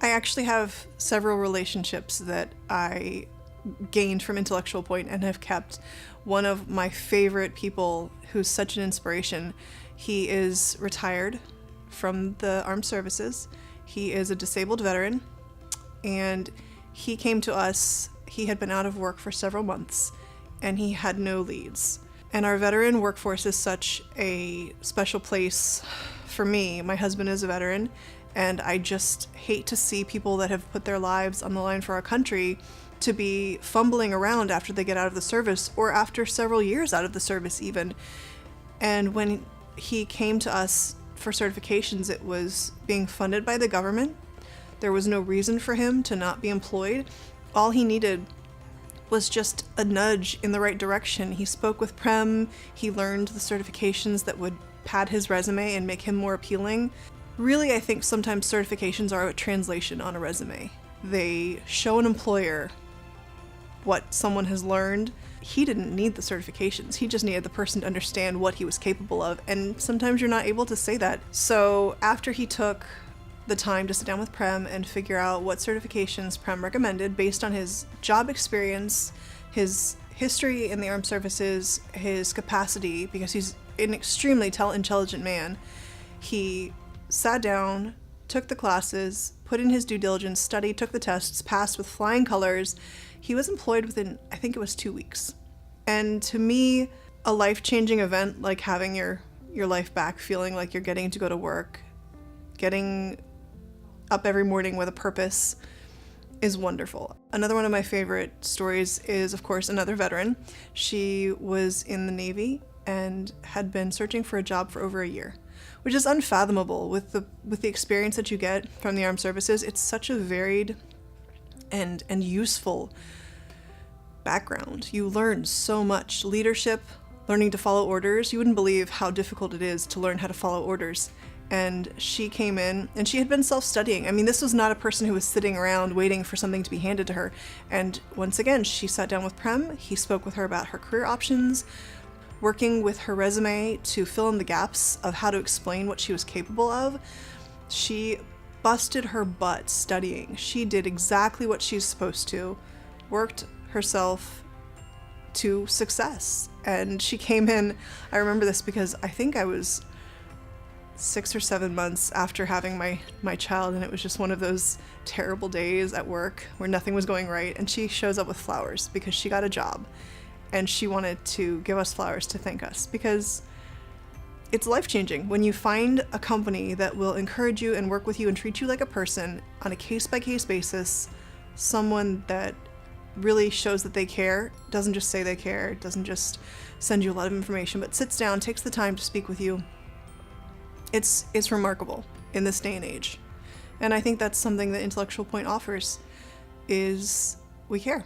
I actually have several relationships that I gained from Intellectual Point and have kept. One of my favorite people who's such an inspiration, he is retired from the armed services. He is a disabled veteran, and he came to us. He had been out of work for several months, and he had no leads. And our veteran workforce is such a special place for me. My husband is a veteran, and I just hate to see people that have put their lives on the line for our country to be fumbling around after they get out of the service, or after several years out of the service even. And when he came to us for certifications, it was being funded by the government. There was no reason for him to not be employed. All he needed was just a nudge in the right direction. He spoke with Prem, he learned the certifications that would pad his resume and make him more appealing. Really, I think sometimes certifications are a translation on a resume. They show an employer what someone has learned. He didn't need the certifications, he just needed the person to understand what he was capable of, and sometimes you're not able to say that. So after he took the time to sit down with Prem and figure out what certifications Prem recommended based on his job experience, his history in the armed services, his capacity, because he's an extremely intelligent man, he sat down, took the classes, put in his due diligence, studied, took the tests, passed with flying colors. He was employed within, I think it was 2 weeks. And to me, a life-changing event like having your life back, feeling like you're getting to go to work, getting up every morning with a purpose, is wonderful. Another one of my favorite stories is, of course, another veteran. She was in the Navy and had been searching for a job for over a year, which is unfathomable with the experience that you get from the armed services. It's such a varied and useful background. You learn so much. Leadership, learning to follow orders. You wouldn't believe how difficult it is to learn how to follow orders. And she came in, and she had been self-studying. I mean, this was not a person who was sitting around waiting for something to be handed to her. And once again, she sat down with Prem. He spoke with her about her career options, working with her resume to fill in the gaps of how to explain what she was capable of. She busted her butt studying. She did exactly what she's supposed to, worked herself to success. And she came in, I remember this because I think I was 6 or 7 months after having my child, and it was just one of those terrible days at work where nothing was going right, and she shows up with flowers because she got a job, and she wanted to give us flowers to thank us, because it's life-changing when you find a company that will encourage you and work with you and treat you like a person on a case-by-case basis, someone that really shows that they care, doesn't just say they care, doesn't just send you a lot of information, but sits down, takes the time to speak with you. It's remarkable in this day and age. And I think that's something that Intellectual Point offers, is we care.